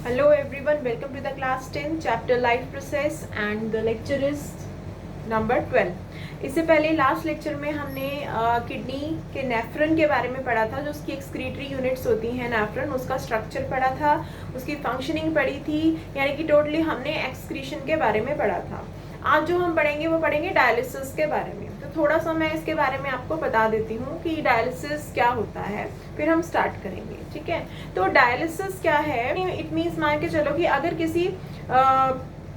Hello everyone, welcome to the class 10 chapter life process and the lecture is number 12। इससे पहले last lecture में हमने kidney के nephron के बारे में पढ़ा था, जो उसकी एक्सक्रीटरी यूनिट्स होती हैं नेफ्रॉन, उसका स्ट्रक्चर पढ़ा था, उसकी फंक्शनिंग पढ़ी थी, यानी कि टोटली हमने एक्सक्रीशन के बारे में पढ़ा था। आज जो हम पढ़ेंगे वो पढ़ेंगे डायलिसिस के बारे में। तो थोड़ा सा मैं इसके बारे में आपको बता देती हूँ कि डायलिसिस क्या होता है, फिर हम स्टार्ट करेंगे। ठीक है, तो डायलिसिस क्या है? इट मीन्स मान के चलो कि अगर किसी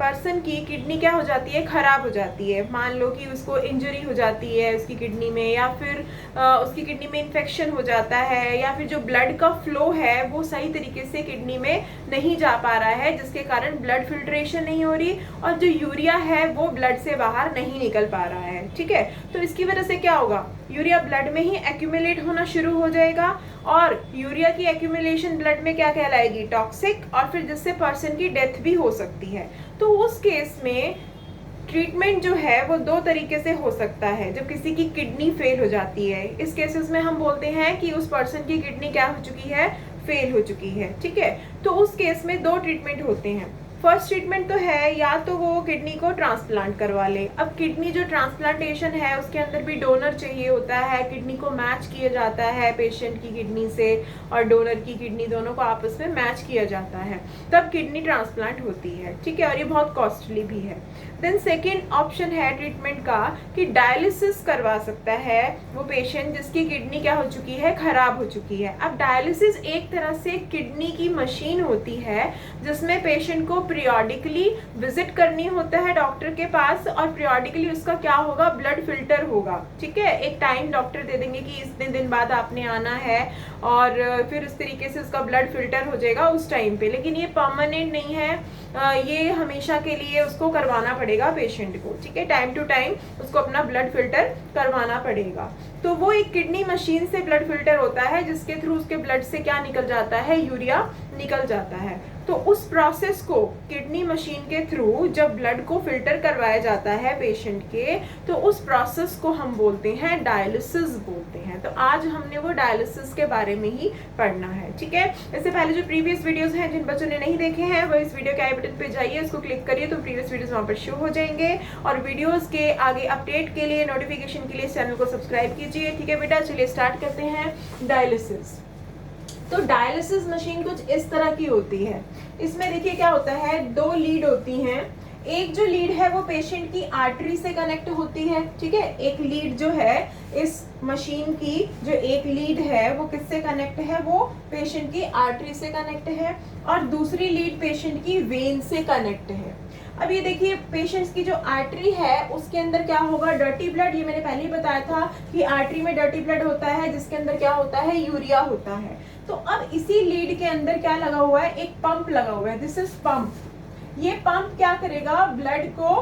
पर्सन की किडनी क्या हो जाती है, खराब हो जाती है, मान लो कि उसको इंजरी हो जाती है उसकी किडनी में, या फिर उसकी किडनी में इन्फेक्शन हो जाता है, या फिर जो ब्लड का फ्लो है वो सही तरीके से किडनी में नहीं जा पा रहा है, जिसके कारण ब्लड फिल्ट्रेशन नहीं हो रही और जो यूरिया है वो ब्लड से बाहर नहीं निकल पा रहा है। ठीक है, तो इसकी वजह से क्या होगा, यूरिया ब्लड में ही एक्यूमुलेट होना शुरू हो जाएगा और यूरिया की एक्यूमुलेशन ब्लड में क्या कहलाएगी, टॉक्सिक, और फिर जिससे पर्सन की डेथ भी हो सकती है। तो उस केस में ट्रीटमेंट जो है वो दो तरीके से हो सकता है। जब किसी की किडनी फेल हो जाती है, इस केसेस में हम बोलते हैं कि उस पर्सन की किडनी क्या हो चुकी है, फेल हो चुकी है। ठीक है, तो उस केस में दो ट्रीटमेंट होते हैं। फर्स्ट ट्रीटमेंट तो है या तो वो किडनी को ट्रांसप्लांट करवा ले। अब किडनी जो ट्रांसप्लांटेशन है उसके अंदर भी डोनर चाहिए होता है, किडनी को मैच किया जाता है पेशेंट की किडनी से, और डोनर की किडनी दोनों को आपस में मैच किया जाता है, तब किडनी ट्रांसप्लांट होती है। ठीक है, और ये बहुत कॉस्टली भी है। देन सेकेंड ऑप्शन है ट्रीटमेंट का कि डायलिसिस करवा सकता है वो पेशेंट जिसकी किडनी क्या हो चुकी है, खराब हो चुकी है। अब डायलिसिस एक तरह से किडनी की मशीन होती है जिसमें पेशेंट को पीरियोडिकली विजिट करनी होता है डॉक्टर के पास, और पीरियोडिकली उसका क्या होगा, ब्लड फिल्टर होगा। ठीक है, एक टाइम डॉक्टर दे देंगे कि इतने दिन बाद आपने आना है, और फिर इस तरीके से उसका ब्लड फिल्टर हो जाएगा उस टाइम पे। लेकिन ये परमानेंट नहीं है, ये हमेशा के लिए उसको करवाना पड़ेगा पेशेंट को। ठीक है, टाइम टू टाइम उसको अपना ब्लड फिल्टर करवाना पड़ेगा। तो वो एक किडनी मशीन से ब्लड फिल्टर होता है जिसके थ्रू उसके ब्लड से क्या निकल जाता है, यूरिया निकल जाता है। तो उस प्रोसेस को किडनी मशीन के थ्रू जब ब्लड को फिल्टर करवाया जाता है पेशेंट के, तो उस प्रोसेस को हम बोलते हैं डायलिसिस बोलते हैं। तो आज हमने वो डायलिसिस के बारे में ही पढ़ना है। ठीक है, इससे पहले जो प्रीवियस वीडियोस हैं जिन बच्चों ने नहीं देखे हैं वो इस वीडियो के आई बटन पे जाइए, इसको क्लिक करिए तो प्रीवियस वीडियोस वहाँ पर शो हो जाएंगे। और वीडियोस के आगे अपडेट के लिए, नोटिफिकेशन के लिए इस चैनल को सब्सक्राइब कीजिए। ठीक है बेटा, चलिए स्टार्ट करते हैं डायलिसिस। तो डायलिसिस मशीन कुछ इस तरह की होती है। इसमें देखिए क्या होता है, दो लीड होती हैं। एक जो लीड है वो पेशेंट की आर्टरी से कनेक्ट होती है। ठीक है, एक लीड जो है इस मशीन की, जो एक लीड है वो किससे कनेक्ट है, वो पेशेंट की आर्टरी से कनेक्ट है, और दूसरी लीड पेशेंट की वेन से कनेक्ट है। अब ये देखिए, पेशेंट्स की जो आर्टरी है उसके अंदर क्या होगा, डर्टी ब्लड। ये मैंने पहले ही बताया था कि आर्टरी में डर्टी ब्लड होता है जिसके अंदर क्या होता है, यूरिया होता है। तो अब इसी लीड के अंदर क्या लगा हुआ है, एक पंप लगा हुआ है, दिस इज पंप। ये पंप क्या करेगा, ब्लड को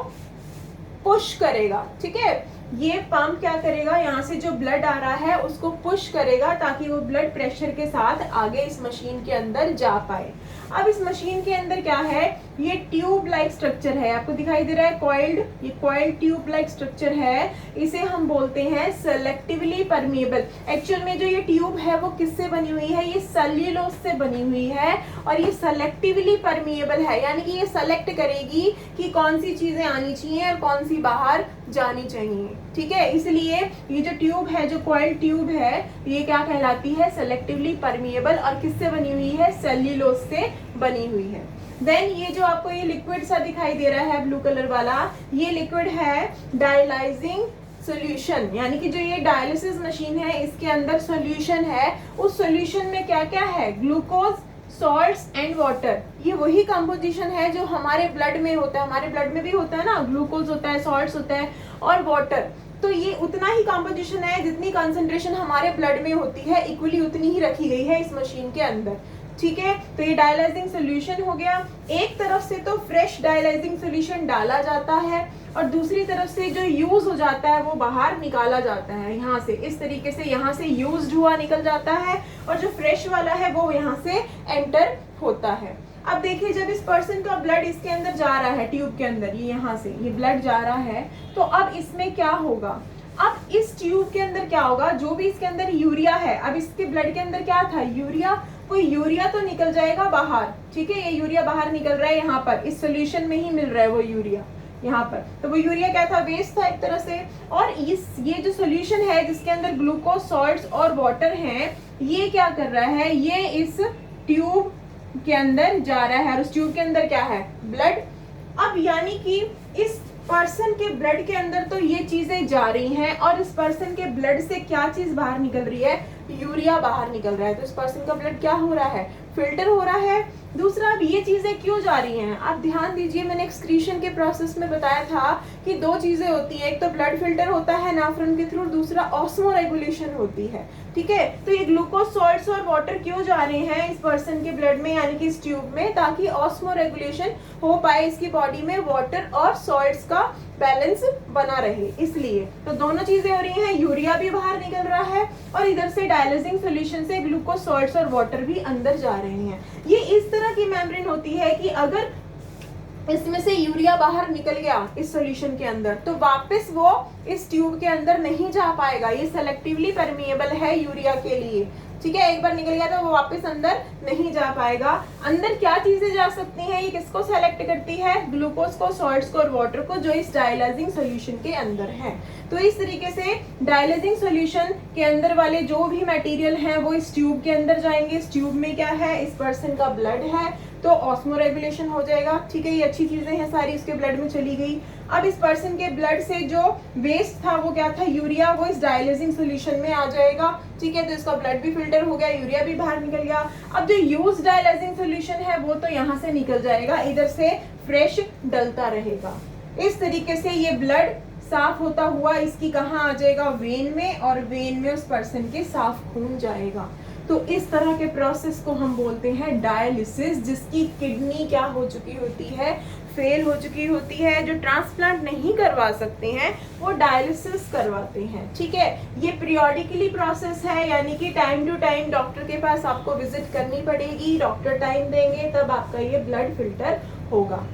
पुश करेगा। ठीक है, ये पंप क्या करेगा, यहाँ से जो ब्लड आ रहा है उसको पुश करेगा ताकि वो ब्लड प्रेशर के साथ आगे इस मशीन के अंदर जा पाए। अब इस मशीन के अंदर क्या है, ये ट्यूब लाइक स्ट्रक्चर है, आपको दिखाई दे रहा है कॉइल्ड, ये कॉइल्ड ट्यूब लाइक स्ट्रक्चर है। इसे हम बोलते हैं सेलेक्टिवली परमिएबल। एक्चुअल में जो ये ट्यूब है वो किससे बनी हुई है, ये सेल्यूलोज से बनी हुई है, और ये सेलेक्टिवली परमिएबल है, यानी कि ये सेलेक्ट करेगी कि कौन सी चीजें आनी चाहिए और कौन सी बाहर जानी चाहिए। ठीक है, इसलिए ये जो ट्यूब है, जो कॉइल ट्यूब है, ये क्या कहलाती है, सेलेक्टिवली परमिएबल, और किससे बनी हुई है, सेल्यूलोज से बनी हुई है। देन ये जो आपको ये लिक्विड सा दिखाई दे रहा है ब्लू कलर वाला, ये लिक्विड है डायलाइजिंग सॉल्यूशन, यानी कि जो ये डायलिसिस मशीन है इसके अंदर सॉल्यूशन है। उस सॉल्यूशन में क्या क्या है, ग्लूकोज, सॉल्ट्स एंड वाटर। ये वही कंपोजिशन है जो हमारे ब्लड में होता है, हमारे ब्लड में भी होता है ना, ग्लूकोज होता है, सॉल्ट्स होता है और वाटर। तो ये उतना ही कंपोजिशन है, जितनी कंसंट्रेशन हमारे ब्लड में होती है इक्वली उतनी ही रखी गई है इस मशीन के अंदर। ठीक है, तो ये डायलाइजिंग सॉल्यूशन हो गया। एक तरफ से तो फ्रेश डायलाइजिंग सॉल्यूशन डाला जाता है, और दूसरी तरफ से जो यूज हो जाता है वो बाहर निकाला जाता है। यहाँ से इस तरीके से यहाँ से यूज्ड हुआ निकल जाता है, और जो फ्रेश वाला है वो यहाँ से एंटर होता है। अब देखिए, जब इस पर्सन का ब्लड इसके अंदर जा रहा है, ट्यूब के अंदर, ये यहाँ से ये ब्लड जा रहा है, तो अब इसमें क्या होगा, अब इस ट्यूब के अंदर क्या होगा, जो भी इसके अंदर यूरिया है, अब इसके ब्लड के अंदर क्या था, यूरिया, कोई यूरिया तो निकल जाएगा बाहर, ठीक है, ये यूरिया बाहर निकल रहा है यहाँ पर, इस सोल्यूशन में ही मिल रहा है वो यूरिया यहाँ पर। तो वो यूरिया क्या था, वेस्ट था एक तरह से। और ये जो सोल्यूशन है जिसके अंदर ग्लूकोज, सॉल्ट्स और वाटर हैं, ये क्या कर रहा है, ये इस ट्यूब के अंदर जा रहा है, और उस ट्यूब के अंदर क्या है, ब्लड। अब यानी कि इस पर्सन के ब्लड के अंदर तो ये चीजें जा रही हैं, और इस पर्सन के ब्लड से क्या चीज बाहर निकल रही है, यूरिया बाहर निकल रहा है। तो इस पर्सन का ब्लड क्या हो रहा है, फिल्टर हो रहा है। दूसरा, अब ये चीजें क्यों जा रही हैं, आप ध्यान दीजिए, मैंने एक्सक्रीशन के प्रोसेस में बताया था कि दो चीजें होती हैं, एक तो ब्लड फिल्टर होता है नेफ्रॉन के थ्रू, दूसरा ऑस्मो रेगुलेशन होती है, ठीक है। तो ये ग्लूकोज, सॉल्ट्स और वाटर क्यों जा रहे हैं इस पर्सन के ब्लड में, यानी कि इस ट्यूब में, ताकि ऑस्मो रेगुलेशन हो पाए इसकी बॉडी में, वाटर और सॉल्ट्स का बैलेंस बना रहे, इसलिए। तो दोनों चीजें हो रही हैं, यूरिया भी बाहर निकल रहा है और इधर से डायलिसिंग सोल्यूशन से ग्लूकोज, सॉल्ट्स और वाटर भी अंदर जा रहे हैं। ये इस तरह की मेम्ब्रेन होती है कि अगर इसमें से यूरिया बाहर निकल गया इस सॉल्यूशन के अंदर, तो वापस वो इस ट्यूब के अंदर नहीं जा पाएगा। ये सेलेक्टिवली परमिएबल है यूरिया के लिए, ठीक है। एक बार निकल गया तो वो वापस अंदर नहीं जा पाएगा। अंदर क्या चीजें जा सकती हैं, ये किसको सेलेक्ट करती है, ग्लूकोज को, सॉल्ट्स को और वाटर को, जो इस डायलाइजिंग सॉल्यूशन के अंदर है। तो इस तरीके से डायलाइजिंग सॉल्यूशन के अंदर वाले जो भी मटेरियल हैं वो इस ट्यूब के अंदर जाएंगे। इस ट्यूब में क्या है, इस पर्सन का ब्लड है, तो ऑस्मो रेगुलेशन हो जाएगा, ठीक है। ये अच्छी चीजें हैं सारी, इसके ब्लड में चली गई। अब इस पर्सन के ब्लड से जो वेस्ट था, वो क्या था, यूरिया, वो इस डायलिसिंग सॉल्यूशन में आ जाएगा, ठीक है। तो इसका ब्लड भी फिल्टर हो गया, यूरिया भी बाहर निकल गया। अब जो यूज डायलिसिंग सॉल्यूशन है वो तो यहाँ से निकल जाएगा, इधर से फ्रेश डलता रहेगा। इस तरीके से ये ब्लड साफ होता हुआ इसकी कहाँ आ जाएगा, वेन में, और वेन में उस पर्सन के साफ खून जाएगा। तो इस तरह के प्रोसेस को हम बोलते हैं डायलिसिस, जिसकी किडनी क्या हो चुकी होती है, फेल हो चुकी होती है। जो ट्रांसप्लांट नहीं करवा सकते हैं वो डायलिसिस करवाते हैं, ठीक है। ये पीरियोडिकली प्रोसेस है, यानी कि टाइम टू टाइम डॉक्टर के पास आपको विजिट करनी पड़ेगी, डॉक्टर टाइम देंगे तब आपका ये ब्लड फिल्टर होगा।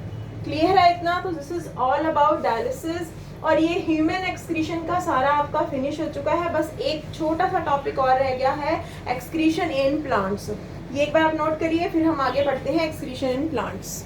क्लियर है इतना? तो this is all about dialysis. और ये ह्यूमन एक्सक्रीशन का सारा आपका फिनिश हो चुका है। बस एक छोटा सा टॉपिक और रह गया है, एक्सक्रीशन इन प्लांट्स। ये एक बार आप नोट करिए, फिर हम आगे बढ़ते हैं एक्सक्रीशन इन प्लांट्स।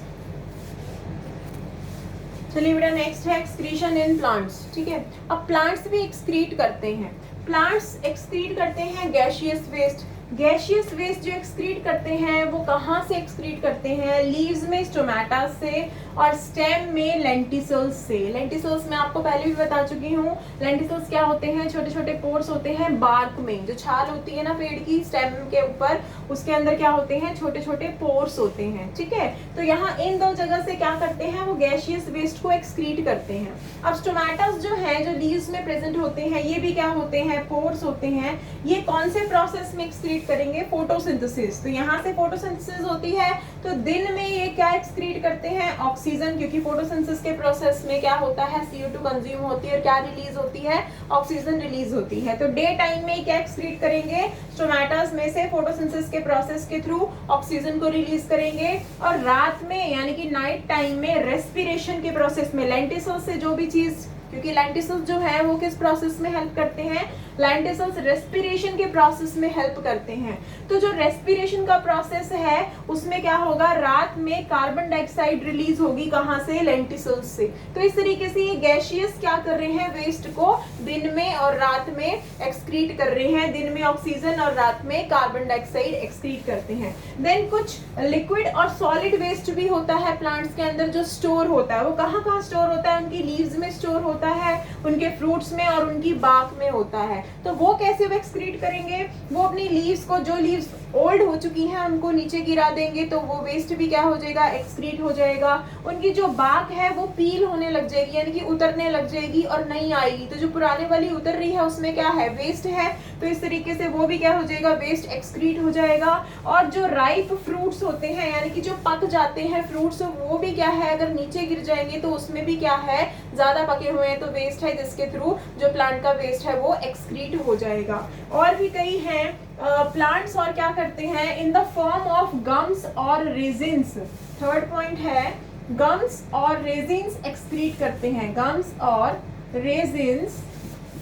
चलिए बेटा, नेक्स्ट है एक्सक्रीशन इन प्लांट्स, ठीक है। अब प्लांट्स भी एक्सक्रीट करते हैं। प्लांट्स एक्सक्रीट करते हैं गैसियस वेस्ट। गैसियस वेस्ट जो एक्सक्रीट करते हैं वो कहाँ से एक्सक्रीट करते हैं, लीव्स में स्टोमेटा से, और स्टेम में लेंटिसल्स से। लेंटिसल्स मैं आपको पहले भी बता चुकी हूँ। लेंटिसल्स क्या होते हैं, छोटे छोटे पोर्स होते हैं बार्क में, जो छाल होती है ना पेड़ की स्टेम के ऊपर, उसके अंदर क्या होते हैं, छोटे छोटे पोर्स होते हैं, ठीक है। तो यहाँ इन दो जगह से क्या करते हैं, वो गैसियस वेस्ट को एक्सक्रीट करते हैं। अब स्टोमेटास जो है, जो लीव्स में प्रेजेंट होते हैं, ये भी क्या होते हैं, पोर्स होते हैं। ये कौन से प्रोसेस में एक्सक्रीट करेंगे, फोटोसिंथेसिस। तो यहाँ से फोटोसिंथेसिस होती है, तो दिन में ये क्या एक्सक्रीट करते हैं, ऑक्सीजन, क्योंकि फोटोसिंथेसिस के प्रोसेस में क्या होता है, CO2 कंज्यूम होती है और क्या रिलीज होती है, ऑक्सीजन रिलीज होती है। तो डे टाइम में क्या एक्सक्रीट करेंगे, स्टोमेटास में से फोटोसिंथेसिस के प्रोसेस के थ्रू ऑक्सीजन को रिलीज करेंगे, और रात में यानी कि नाइट टाइम में रेस्पिरेशन के प्रोसेस में लेंटिसल्स से जो भी चीज, क्योंकि लेंटिसल्स जो है वो किस प्रोसेस में हेल्प करते हैं, लेंटिसल्स रेस्पिरेशन के प्रोसेस में हेल्प करते हैं। तो जो रेस्पिरेशन का प्रोसेस है उसमें क्या होगा, रात में कार्बन डाइऑक्साइड रिलीज होगी, कहाँ से, लेंटिसल्स से। तो इस तरीके से ये गैसियस क्या कर रहे हैं, वेस्ट को दिन में और रात में एक्सक्रीट कर रहे हैं। दिन में ऑक्सीजन और रात में कार्बन डाइऑक्साइड एक्सक्रीट करते हैं। देन कुछ लिक्विड और सॉलिड वेस्ट भी होता है प्लांट्स के अंदर, जो स्टोर होता है। वो कहाँ कहाँ स्टोर होता है, उनकी लीव्स में स्टोर होता है, उनके फ्रूट्स में और उनकी बाक में होता है। तो वो कैसे वो एक्सक्रीट करेंगे, वो अपनी लीव्स को, जो लीव्स ओल्ड हो चुकी हैं उनको नीचे गिरा देंगे, तो वो वेस्ट भी क्या हो जाएगा, एक्सक्रीट हो जाएगा। उनकी जो बाक है वो पील होने लग जाएगी, यानी कि उतरने लग जाएगी और नहीं आएगी। तो जो पुराने वाली उतर रही है उसमें क्या है, वेस्ट है। तो इस तरीके से वो भी क्या हो जाएगा, वेस्ट एक्सक्रीट हो जाएगा। और जो राइप फ्रूट्स होते हैं, यानी कि जो पक जाते हैं फ्रूट्स, वो भी क्या है, अगर नीचे गिर जाएंगे तो उसमें भी क्या है, ज्यादा पके हुए हैं तो वेस्ट है, जिसके थ्रू जो प्लांट का वेस्ट है वो एक्सक्रीट हो जाएगा। और भी कई हैं प्लांट्स और क्या करते हैं, in the form of gums और रेजिन्स। थर्ड पॉइंट है, गम्स और रेजिन्स एक्सक्रीट करते हैं, गम्स और resins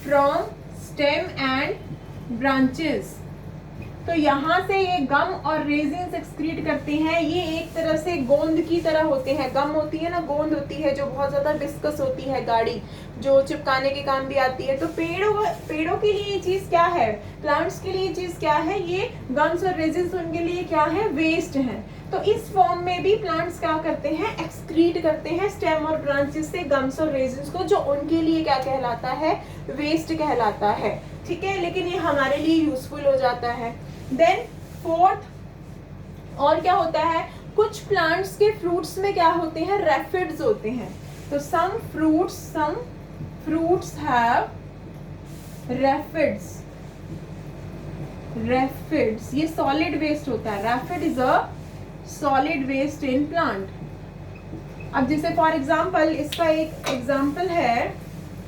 from stem and branches. तो यहाँ से ये गम और रेजिन एक्सक्रीट करते हैं। ये एक तरह से गोंद की तरह होते हैं। गम होती है ना, गोंद होती है जो बहुत ज्यादा विस्कस होती है, गाढ़ी, जो चिपकाने के काम भी आती है। तो पेड़ों के लिए ये चीज क्या है, प्लांट्स के लिए ये चीज क्या है, ये गम्स और रेजिन्स उनके लिए क्या है, वेस्ट है। तो इस फॉर्म में भी प्लांट्स क्या करते हैं, एक्सक्रीट करते हैं स्टेम और ब्रांचेस से गम्स और रेजिन्स को, जो उनके लिए क्या कहलाता है, वेस्ट कहलाता है। ठीक है, लेकिन ये हमारे लिए यूजफुल हो जाता है। देन फोर्थ और क्या होता है, कुछ प्लांट्स के फ्रूट्स में क्या होते हैं, रेफिड्स होते हैं। तो सम फ्रूट्स हैव रेफिड्स। ये सॉलिड वेस्ट होता है। Refuse is a solid waste in plant. अब जैसे फॉर एग्जाम्पल, इसका एक एग्जाम्पल है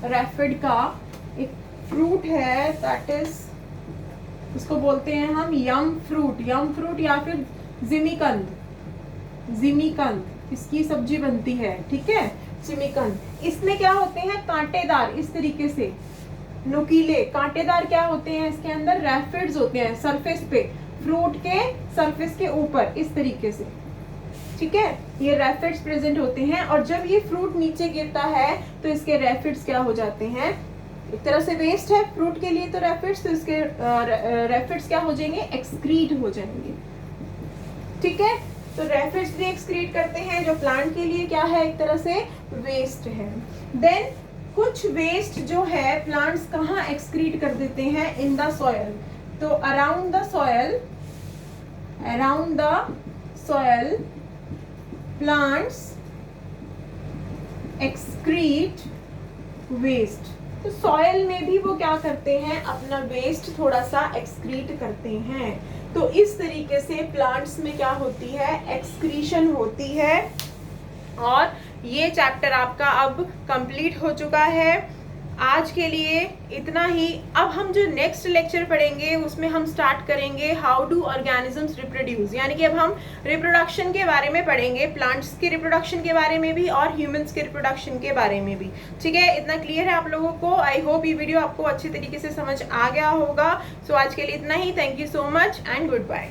रेफिड का, एक फ्रूट है, दैट इज, इसको बोलते हैं हम यम फ्रूट या फिर जिमीकंद, इसकी सब्जी बनती है। ठीक है, जिमीकंद। इसमें क्या होते हैं, कांटेदार, इस तरीके से नुकीले कांटेदार क्या होते हैं, इसके अंदर रेफिड्स होते हैं सरफेस पे, फ्रूट के सरफेस के ऊपर इस तरीके से। ठीक है, ये रेफिड्स प्रेजेंट होते हैं, और जब ये फ्रूट नीचे गिरता है तो इसके रेफिड्स क्या हो जाते हैं, एक तरह से वेस्ट है फ्रूट के लिए तो रेफिड्स, तो इसके रेफिड्स क्या हो जाएंगे, एक्सक्रीट हो जाएंगे। ठीक है, तो रेफिड्स भी एक्सक्रीट करते हैं, जो प्लांट के लिए क्या है, एक तरह से वेस्ट है। देन कुछ वेस्ट जो है प्लांट्स कहाँ एक्सक्रीट कर देते हैं, इन द सॉयल। तो around the soil plants excrete waste. तो सॉयल में भी वो क्या करते हैं, अपना वेस्ट थोड़ा सा एक्सक्रीट करते हैं। तो इस तरीके से प्लांट्स में क्या होती है, एक्सक्रीशन होती है। और ये चैप्टर आपका अब कंप्लीट हो चुका है। आज के लिए इतना ही। अब हम जो नेक्स्ट लेक्चर पढ़ेंगे उसमें हम स्टार्ट करेंगे हाउ डू ऑर्गेनिजम्स रिप्रोड्यूस, यानी कि अब हम रिप्रोडक्शन के बारे में पढ़ेंगे, प्लांट्स के रिप्रोडक्शन के बारे में भी और ह्यूमंस के रिप्रोडक्शन के बारे में भी। ठीक है, इतना क्लियर है आप लोगों को। आई होप ये वीडियो आपको अच्छी तरीके से समझ आ गया होगा। सो आज के लिए इतना ही। Thank you so much and good bye.